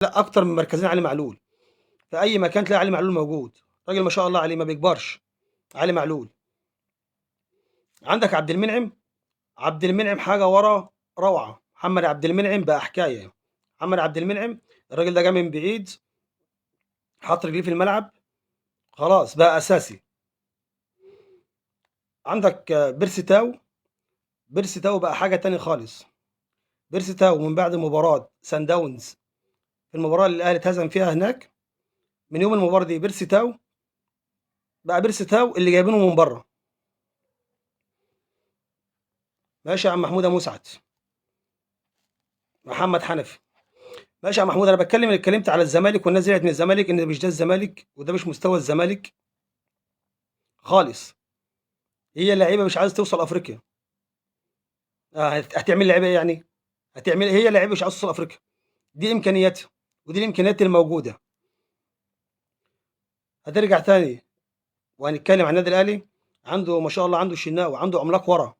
لا اكتر من مركزين علي معلول. في اي مكان تلاقي علي معلول موجود. راجل ما شاء الله عليه ما بيكبرش. علي معلول. عندك عبد المنعم. عبد المنعم حاجه ورا روعه. محمد عبد المنعم بقى حكايه. محمد عبد المنعم الراجل ده جاي من بعيد. حط رجليه في الملعب. خلاص بقى اساسي. عندك بيرسي تاو. بيرسي تاو بقى حاجه تاني خالص. بيرسي تاو من بعد مباراه سان داونز، في المباراه اللي الاهلي اتهزم فيها هناك، من يوم المباراه دي بيرسي تاو بقى بيرسي تاو اللي جايبينه من بره. ماشي يا عم محمود أبو مسعد. محمد حنفي. ماشي يا محمود، انا بتكلم اللي اتكلمت على الزمالك والناس زعلت من الزمالك ان مش ده الزمالك وده مش مستوى الزمالك خالص. هي اللعيبه مش عايزه توصل افريقيا. هتعمل لعيبه إيه يعني؟ هتعمل هي لعيبه مش عايزه توصل افريقيا. دي امكانياتها. ودي الامكانيات الموجوده. هترجع تاني وهنتكلم عن النادي الاهلي. عنده ما شاء الله، عنده الشناوي، عنده عملاق ورا.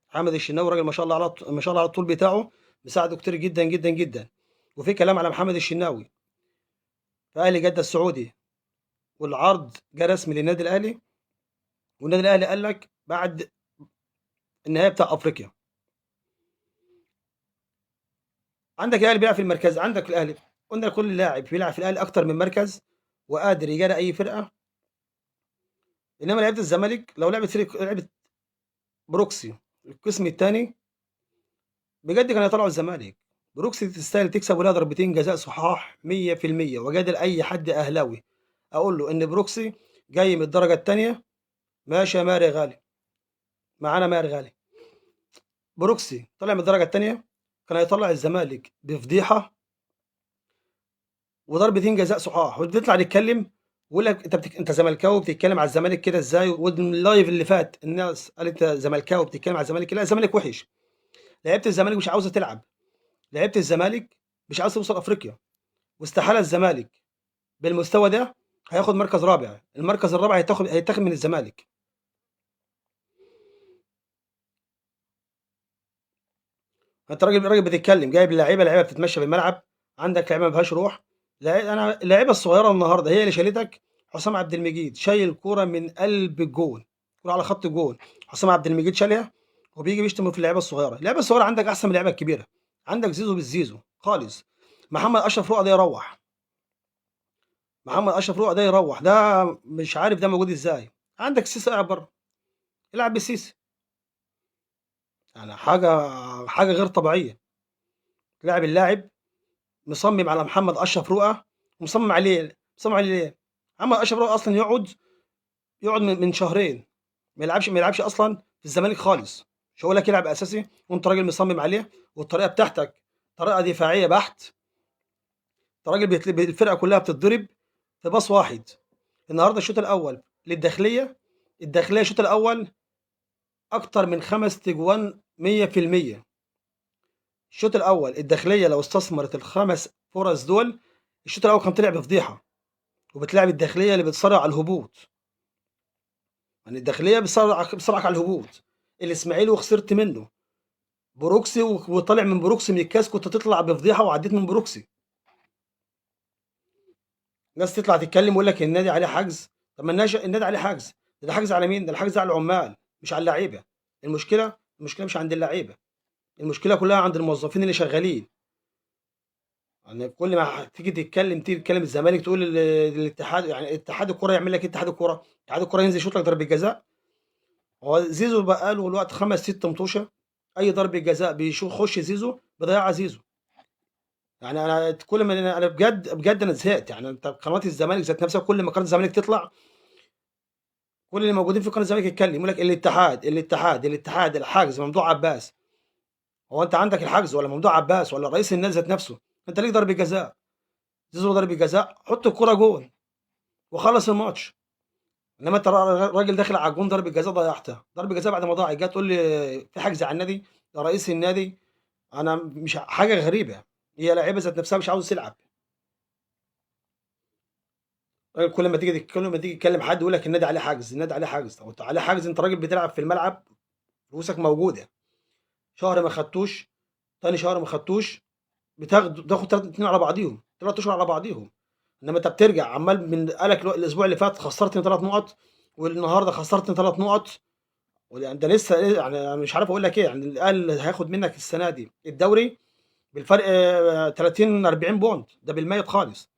حامد الشناوي راجل ما شاء الله على ما شاء الله على الطول بتاعه. مساعده كتير جدا جدا جدا. وفي كلام على محمد الشناوي في اهلي جده السعودي، والعرض جه رسمي للنادي الاهلي. والنادي الاهلي قال لك بعد النهائي بتاع افريقيا. عندك الاهلي بيلعب في المركز، عندك الاهلي قلنا كل لاعب بيلعب في الاهلي اكتر من مركز وقادر يجاري اي فرقه. انما لعيبه الزمالك لو لعبت فريق لعبه بروكسي القسم الثاني بجد كانوا يطلعوا الزمالك. بروكسي تستاهل تكسب ولها ضربتين جزاء صحاح 100%. وجادل اي حد اهلاوي اقول له ان بروكسي جاي من الدرجه الثانيه. ماشي يا ماري غالي. معانا ماري غالي. بروكسي طلع من الدرجه الثانيه كان هيطلع الزمالك بفضيحه وضربتين جزاء صحاح. وبتطلع تتكلم ويقول لك انت زملكاوي بتتكلم على الزمالك كده ازاي؟ واللايف اللي فات الناس قالت انت زملكاوي بتتكلم على الزمالك. لا الزمالك وحش. لعيبه الزمالك مش عاوزه تلعب. لعيبه الزمالك مش عاوزه توصل افريقيا. واستحاله الزمالك بالمستوى ده هياخد مركز رابع. المركز الرابع هيتاخد من الزمالك. انت راجل بتتكلم جايب لعيبه بتتمشى بالملعب. عندك لعيبه ما فيهاش روح. انا اللعيبه الصغيره النهارده هي اللي شالتك. حسام عبد المجيد شايل كوره من قلب الجون. كوره على خط الجون. حسام عبد المجيد شالها. وبيجي بيشتم في اللعيبه الصغيره. اللعيبه الصغيره عندك احسن من اللعيبه الكبيره. عندك زيزو بالزيزو خالص. محمد اشرف رؤى ده يروح. محمد اشرف رؤى ده يروح. ده مش عارف ده موجود ازاي. عندك سيسي قاعد بره. يلعب بالسيسي. يعني حاجه غير طبيعيه. لاعب اللاعب مصمم على محمد اشرف رؤى. مصمم عليه. مصمم عليه ليه؟ محمد اشرف رؤى اصلا يقعد من شهرين. ما يلعبش اصلا في الزمالك خالص. مش هقول لك يلعب اساسي وانت راجل مصمم عليه. والطريقه بتاعتك طريقه دفاعيه بحت. انت راجل الفرقه كلها بتتضرب في باص واحد. النهارده الشوط الاول للداخليه. الداخليه الشوط الاول اكتر من 5 تجوان 100%. الشوط الاول الداخليه لو استثمرت الخمس فرص دول الشوط الاول كان طلع بفضيحه. وبتلاعب الداخليه اللي بتصارع على الهبوط. يعني الداخليه بتصارعك على الهبوط. الاسماعيلي وخسرت منه. بروكسي وطالع من بروكسي من الكاس كنت تطلع بفضيحه وعديت من بروكسي. ناس تطلع تتكلم ويقول لك النادي عليه حجز. طب ما النادي عليه حجز. ده حجز على مين؟ ده الحجز على العمال مش على اللعيبه. المشكله مش عند اللعيبه. المشكله كلها عند الموظفين اللي شغالين. يعني كل ما تيجي تتكلم الزمالك تقول الاتحاد، يعني اتحاد الكوره يعمل لك إيه؟ اتحاد الكوره. اتحاد الكوره ينزل يشوط لك ضربه جزاء. هو زيزو بقى له الوقت 5 6 مطوشه. اي ضربه جزاء بيخش زيزو بيضيعها زيزو. يعني انا كل ما انا بجد بجد انا زهقت. يعني انت قنوات الزمالك ذات نفسها كل ما قناه الزمالك تطلع كل اللي موجودين في قناه الزمالك يتكلم يقول لك الاتحاد الحجز ممدوح عباس. هو انت عندك الحجز ولا ممدوح عباس ولا رئيس النادي ذات نفسه؟ انت ليك ضربه جزاء. زيزو ضربه جزاء حط الكره جون وخلص الماتش. انما انت راجل داخل على الجون ضربه جزاء ضيعتها. ضربه جزاء بعد ما ضاعت جاي تقول لي في حجز على النادي. ده رئيس النادي. انا مش حاجه غريبه. هي لعيبه ذات نفسها مش عاوز تلعب. كل ما تيجي تتكلم حد يقول لك النادي عليه حجز. النادي عليه حجز. طب انت عليه حجز؟ انت راجل بتلعب في الملعب. فلوسك موجوده. شهر ما خدتوش. تاني شهر ما خدتوش. بتاخد 3 2 على بعضيهم، 3 اشهر على بعضيهم. انما انت بترجع عمال من قالك الاسبوع اللي فات خسرتني 3 نقط، والنهارده خسرتني 3 نقط، يعني ده لسه ايه، يعني انا مش عارف اقول لك ايه. يعني الاهلي هياخد منك السنه دي الدوري بالفرق 30 40 بونت، ده بالميت خالص.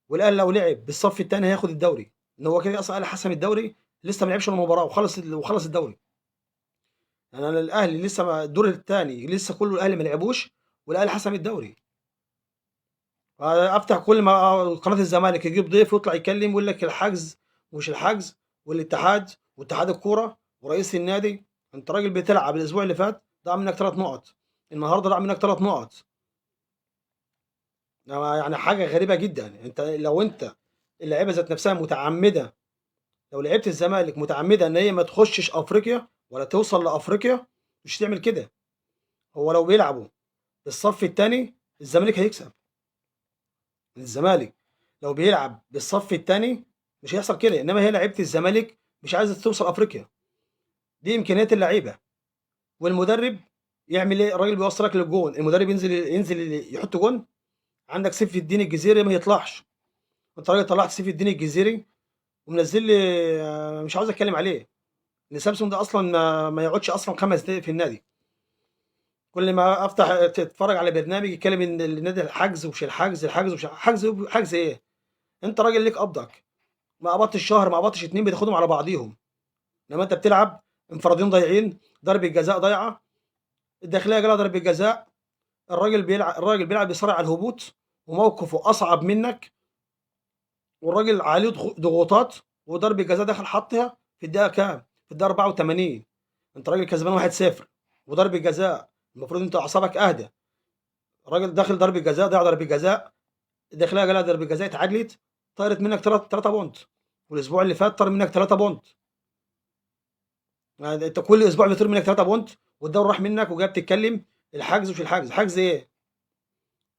والاهلي لو لعب بالصف الثاني هياخد الدوري، ان هو كده اصلا الاهلي حسم الدوري، لسه ما لعبش ولا مباراه وخلص الدوري. يعني انا الاهلي لسه الدور الثاني لسه كله الاهلي ما لعبوش، والاهلي حسم الدوري. افتح كل ما قناه الزمالك يجيب ضيف ويطلع يتكلم ويقول لك الحجز ومش الحجز، والاتحاد واتحاد الكوره ورئيس النادي. انت راجل بتلعب الاسبوع اللي فات ضاع منك 3 نقط، النهارده ضاع منك 3 نقط. يعني حاجه غريبه جدا. انت لو انت اللعيبه ذات نفسها متعمده، لو لعيبه الزمالك متعمده ان هي ما تخشش افريقيا ولا توصل لافريقيا، مش تعمل كده. هو لو بيلعبوا الصف الثاني الزمالك هيكسب. الزمالك لو بيلعب بالصف الثاني مش هيحصل كده، انما هي لعيبه الزمالك مش عايزه توصل افريقيا. دي امكانيات اللعيبه. والمدرب يعمل ايه؟ الراجل بيوصلك للجون، المدرب ينزل يحط جون. عندك سيف الدين الجزيري ما يطلعش، انت راجل طلعت سيف الدين الجزيري ومنزل لي مش عاوز اتكلم عليه، ان سامسون ده اصلا ما يقعدش اصلا 5 دقايق في النادي. كل ما افتح تتفرج على برنامج يتكلم ان النادي الحجز ومش الحجز، الحجز ومش حجز، حجز ايه؟ انت راجل ليك قبضك، ما قبضتش شهر ما قبضتش اتنين بتاخدهم على بعضيهم. انما انت بتلعب انفرادين ضايعين، ضربه جزاء ضايعه، الداخليه جالها ضربه جزاء، الراجل بيلعب بيصارع على الهبوط وموقفه اصعب منك، والراجل عليه ضغوطات، وضربه جزاء دخل حطها في الدقيقه كام؟ في الدقيقه 84. انت راجل كسبان 1-0 وضربه جزاء، المفروض انت اعصابك اهدى. الراجل داخل ضربه جزاء ضيع ضربه جزاء، الداخليه جالها ضربه جزاء اتعادلت، طارت منك 3 بونت. والاسبوع اللي فات طار منك 3 بونت. يعني انت كل اسبوع بيطير منك 3 بونت، والدوري راح منك وجاي بتتكلم الحجز ومش الحجز. حجز ايه؟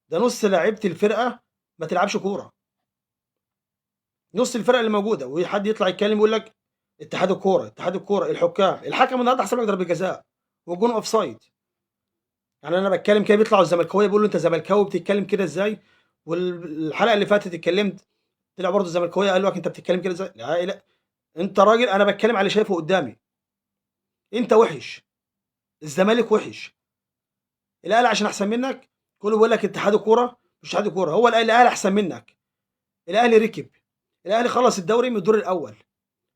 ده نص لعيبه الفرقه ما تلعبش كوره، نص الفرقه اللي موجوده، وحد يطلع يتكلم يقول لك اتحاد الكوره الحكم النهارده حسب لك ضربه جزاء والجون اوف سايد. يعني انا بتكلم كده بيطلعوا الزملكاويه بيقولوا انت زملكاوي بتتكلم كده ازاي؟ والحلقه اللي فاتت اتكلمت، طلع برضه الزملكاويه قال لك انت بتتكلم كده ازاي؟ لا لا، انت راجل انا بتكلم على اللي شايفه قدامي. انت وحش، الزمالك وحش، الاهلي عشان احسن منك كله بيقول لك اتحاد الكوره مش اتحاد الكوره. هو الاهلي احسن منك، الاهلي ركب، الاهلي خلص الدوري من الدور الاول.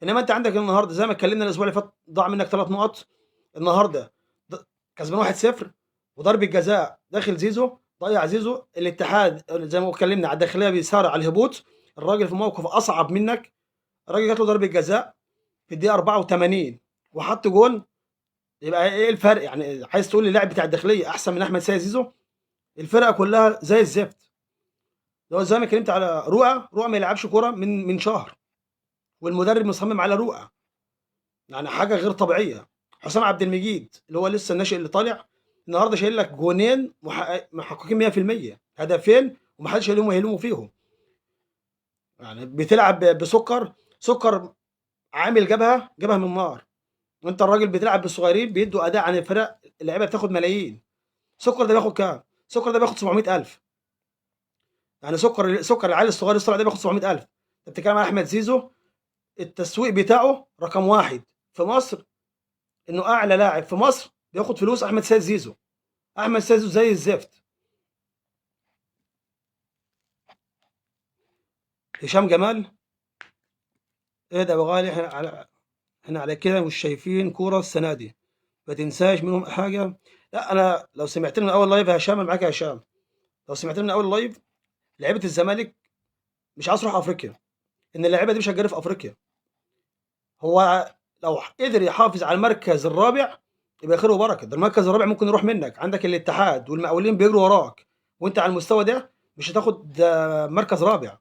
انما انت عندك النهارده زي ما اتكلمنا الاسبوع اللي فات ضاع منك 3 نقط، النهارده كسبان 1-0 وضربه جزاء داخل زيزو ضيع زيزو. الاتحاد زي ما اتكلمنا على الداخليه بيسارع على الهبوط، الراجل في موقف اصعب منك، الراجل جات له ضربه جزاء في الدقيقه 84 وحط جون. يبقى ايه الفرق؟ يعني عايز تقول لي اللاعب بتاع الداخليه احسن من احمد سيد زيزو؟ الفرقه كلها زي الزفت. لو زي ما اتكلمت على رؤى ما يلعبش كوره من شهر، والمدرب مصمم على رؤى، يعني حاجه غير طبيعيه. حسام عبد المجيد اللي هو لسه الناشئ اللي طالع، النهارده شايل لك جونين محققين 100%، هدفين ومحدش هيلوموا فيهم. يعني بتلعب سكر عامل جابها من النار، وانت الراجل بتلعب بالصغيرين بيدوا اداء عن الفرق اللعيبه بتاخد ملايين. سكر ده بياخد كام؟ سكر ده بياخد 700,000. يعني سكر العيل الصغير الصلع ده بياخد 700,000. انت بتتكلم عن احمد زيزو، التسويق بتاعه رقم واحد في مصر، انه اعلى لاعب في مصر بياخد فلوس احمد سيد زيزو. احمد سيد زيزو زي الزفت. هشام جمال، ايه ده يا ابو غالي؟ احنا على كده مش شايفين كوره السنه دي، ما تنساش منهم حاجه. لا انا لو سمعت لنا اول لايف يا هشام، أنا معاك يا هشام، لو سمعت لنا اول لايف لعيبه الزمالك مش عايز تروح افريقيا، ان اللعيبه دي مش هتجري في افريقيا. هو لو قدر يحافظ على المركز الرابع يبقى خير وبركه. ده المركز الرابع ممكن يروح منك، عندك الاتحاد والمقاولين بيجروا وراك، وانت على المستوى ده مش هتاخد مركز رابع.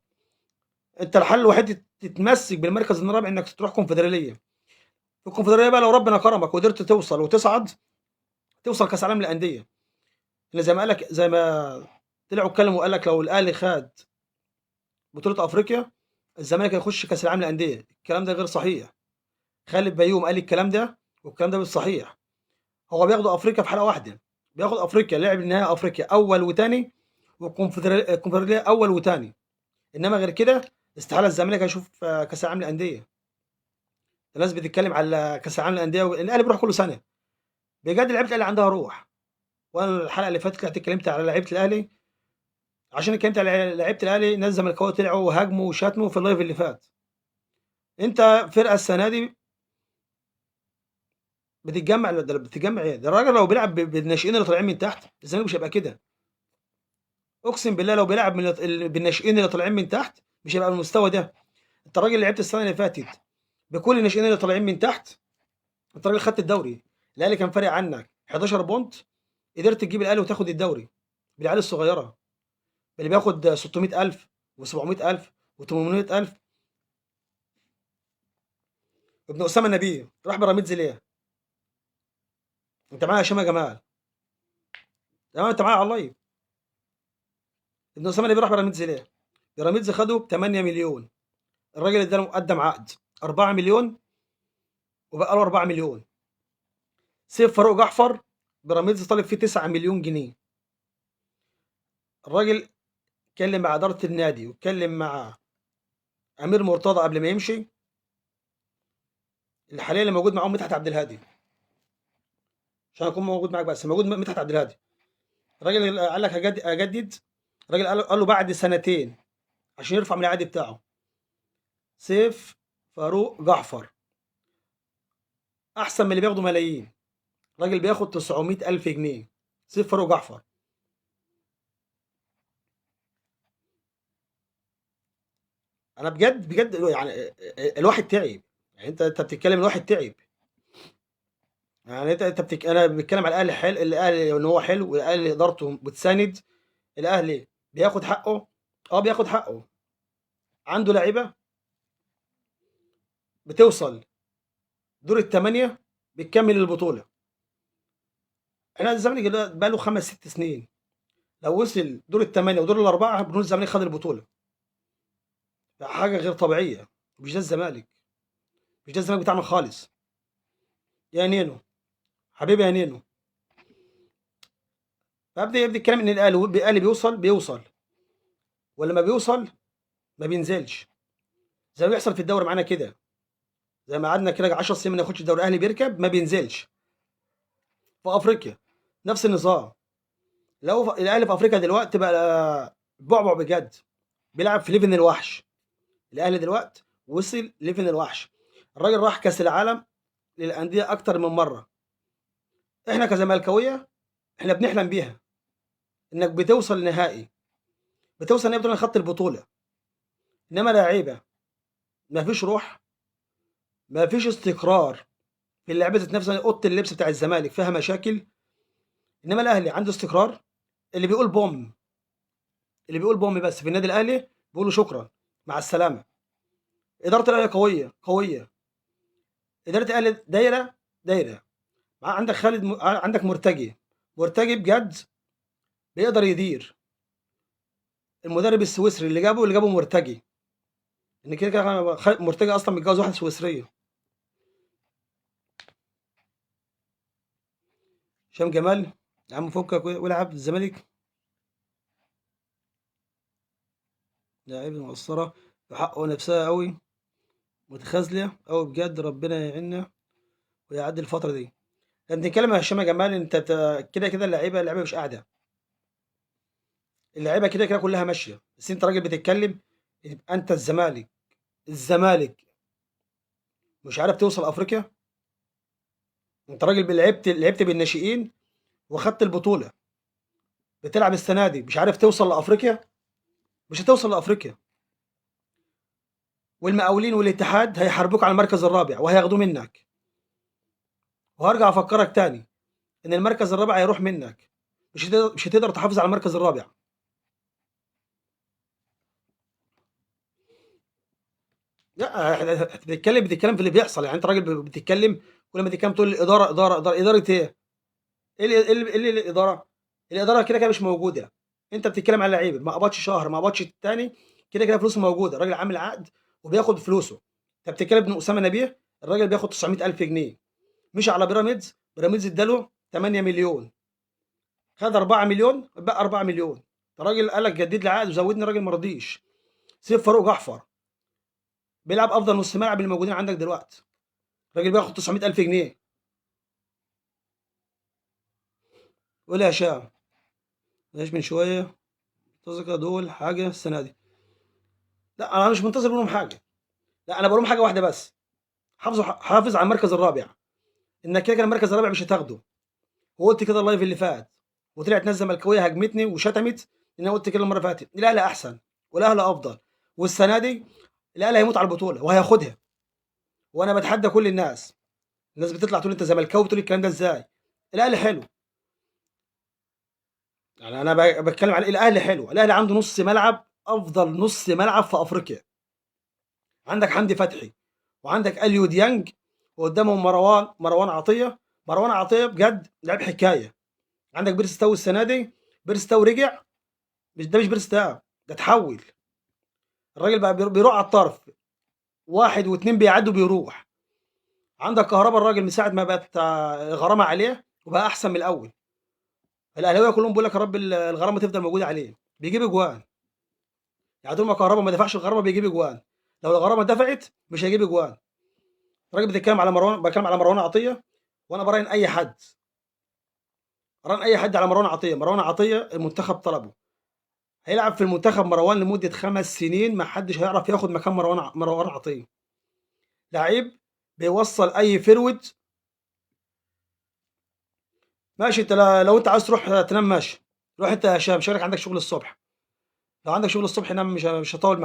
انت الحل الوحيد تتمسك بالمركز الرابع انك تروح كونفدراليه. في الكونفدراليه بقى لو ربنا كرمك وقدرت توصل وتصعد، توصل كاس عالم للانديه. اللي زي ما طلعوا اتكلموا وقال لك لو الاهلي خد بطوله افريقيا الزمالك هيخش كاس العالم للانديه. الكلام ده غير صحيح. خالد بيوم قال الكلام ده والكلام ده مش صحيح. هو بياخدوا افريقيا في حلقه واحده، بياخد افريقيا، لعب نهائي افريقيا اول وتاني، والكونفدراليه اول وتاني. انما غير كده استحاله الزمالك هيشوف كاس العالم للانديه. الناس بتتكلم على كاس العالم للانديه، الاهلي بيروح كل سنه. بجد لعيبه الاهلي عندها روح. وانا الحلقه اللي فاتت طلعت اتكلمت على لعيبه الاهلي، عشان اتكلمت على لعيبه الاهلي ناس زملكاويه طلعوا وهاجموا وشتموا في اللايف اللي فات. انت فرقه السنه دي بتتجمع ايه؟ ده الراجل لو بيلعب بالناشئين اللي طالعين من تحت الزمالك مش هيبقى كده. اقسم بالله لو بيلعب بالناشئين اللي طالعين من تحت مش هيبقى بالمستوى ده. انت الراجل اللي لعبت السنه اللي فاتت بكل الناشئين اللي طالعين من تحت، انت راجل خدت الدوري. الاهلي كان فارق عنك 11 بونت، قدرت تجيب الاهلي وتاخد الدوري بالعيال الصغيره اللي بياخد 600,000 و700,000 و800,000. ابن اسامه نبيه راح بيراميدز ليه؟ انت معايا يا هشام يا جمال؟ تمام، انت معايا على اللايف. ابن اسامه نبيه راح بيراميدز ليه؟ بيراميدز خده ب 8 مليون، الراجل اداله مقدم عقد 4 مليون وبقى له 4 مليون. سيف فاروق جعفر بيراميدز طالب فيه 9 مليون جنيه. الراجل اتكلم مع اداره النادي واتكلم مع امير مرتضى قبل ما يمشي. اللي حاليا اللي موجود معاهم مدحت عبد الهادي، عشان اكون موجود معاك بس موجود مدحت عبد الهادي. الراجل قال لك اجدد. الراجل قال له بعد سنتين عشان يرفع من العادي بتاعه. سيف فاروق جعفر احسن من اللي بياخدوا ملايين. راجل بياخد 900 الف جنيه. سيف فاروق جعفر. انا بجد بجد يعني الواحد تعب. يعني انت بتتكلم الواحد تعب. يعني انا بتكلم على الاهلي حلو، الاهلي ان هو حلو، والاهلي ادارته بتساند. الاهلي بياخد حقه. اه بياخد حقه. عنده لعيبه بتوصل دور الثمانيه بتكمل البطوله. احنا الزمالك بقى له 5 6 سنين لو وصل دور الثمانيه ودور الاربعه بنقول الزمالك خد البطوله. حاجه غير طبيعيه. مش ده الزمالك. مش ده الزمالك بتاعنا خالص. يا نينو، حبيبي يا نينو. فابدا الكلام ان الاهلي بيوصل ولما بيوصل ما بينزلش. زي ما بيحصل في الدوري معانا كده. زي ما قعدنا كده 10 سنين ما ناخدش الدوري، الاهلي بيركب ما بينزلش. في افريقيا نفس النظام. لو الاهلي في افريقيا دلوقتي بقى بعبع بجد. بيلعب في ليفن الوحش. الاهلي دلوقتي وصل ليفن الوحش. الراجل راح كاس العالم للانديه اكتر من مره. احنا كزملكاويه احنا بنحلم بيها، انك بتوصل نهائي. بتوصل نهائي بطوله خدت البطوله. انما لعيبه ما فيش روح، ما فيش استقرار في اللعيبه ذات نفسها. اوضه اللبس بتاع الزمالك فيها مشاكل. انما الاهلي عنده استقرار. اللي بيقول بوم اللي بيقول بوم بس في النادي الاهلي بيقولوا شكرا مع السلامه. اداره الاهلي قويه قويه. اداره الاهلي دايره. عندك عندك مرتجي بجد بيقدر يدير. المدرب السويسري اللي جابه مرتجي. ان كده كده مرتجي اصلا متجوز واحده سويسريه. هشام جمال يا عم فكك والعب الزمالك. لاعيبه مقصره في حقه نفسها قوي، متخاذله قوي بجد. ربنا يعيننا ويعدي الفتره دي. انت بنتكلم يا هشام يا جمال. انت كده كده اللعيبه مش قاعده. اللعيبه كده كده كلها ماشيه. بس انت راجل بتتكلم. يبقى انت الزمالك مش عارف توصل افريقيا. انت راجل لعبت بالناشئين وخدت البطوله. بتلعب السنه دي مش عارف توصل لافريقيا. مش هتوصل لافريقيا. والمقاولين والاتحاد هيحاربوك على المركز الرابع وهياخدوه منك. وهرجع افكرك تاني ان المركز الرابع هيروح منك. مش هتقدر تحافظ على المركز الرابع. لا احنا بتتكلم في اللي بيحصل. يعني انت راجل بتتكلم. كل ما تتكلم تقول الاداره اداره ايه؟ ايه اللي الاداره؟ الاداره كده كده مش موجوده. انت بتتكلم على لعيبه ما قبضش شهر ما قبضش التاني. كده كده فلوسه موجوده. الراجل عامل عقد وبياخد فلوسه. انت بتتكلم ابن اسامه نبيه. الراجل بياخد 900,000 جنيه. مش على بيراميدز اداله 8 مليون. خد 4 مليون بقى 4 مليون. الراجل قال لك جدد لي عقد وزودني، الراجل ما رضيش. سيب فاروق جعفر بيلعب افضل نص ملعب اللي موجودين عندك دلوقتي، الراجل بياخد 900,000 جنيه. قول يا هشام. ليش من شويه منتظر دول حاجه السنه دي؟ لا انا مش منتظر منهم حاجه، لا انا بقول لهم حاجه واحده بس، حافظ على المركز الرابع، انك كده كده المركز الرابع مش هتاخده. وقلت كده اللايف اللي فات، وطلعت ناس زملكاويه هجمتني وشتمت ان انا قلت كده المره اللي فاتت. الاهلي احسن والاهلي افضل، والسنه دي الاهلي هيموت على البطوله وهياخدها. وانا بتحدى كل الناس، الناس بتطلع تقول انت زملكاوي بتقول الكلام ده ازاي؟ الاهلي حلو، يعني انا بتكلم على الاهلي حلو، الاهلي عنده نص ملعب، افضل نص ملعب في افريقيا. عندك حمدي فتحي وعندك اليو ديانج، وقدامهم مروان عطيه. مروان عطيه بجد لعب حكايه. عندك بيرس تاو السنه دي، بيرس تاو رجع، مش ده، مش بيرس تاو، ده اتحول. الراجل بقى بيروح على الطرف، واحد واثنين بيعدوا بيروح. عندك كهربا، الراجل من ساعه ما بقت الغرامه عليه وبقى احسن من الاول. الاهلاويه كلهم بيقول لك يا رب الغرامه تفضل موجوده عليه، بيجيب اجوان. يعني طول ما كهربا ما دفعش الغرامه بيجيب اجوان، لو الغرامه دفعت مش هيجيب اجوان. الراجل بتتكلم على مروان، بتكلم على مروان عطيه، وانا براهن اي حد، براهن اي حد على مروان عطيه. مروان عطيه المنتخب طلبه، هيلعب في المنتخب مروان لمده 5 سنين، ما حدش هيعرف ياخد مكان مروان عطيه. لعيب بيوصل اي فرود. ماشي انت، لو انت عايز تروح تنام ماشي، روح انت يا هشام، شارك عندك شغل الصبح. لو عندك شغل الصبح نام، مش هطول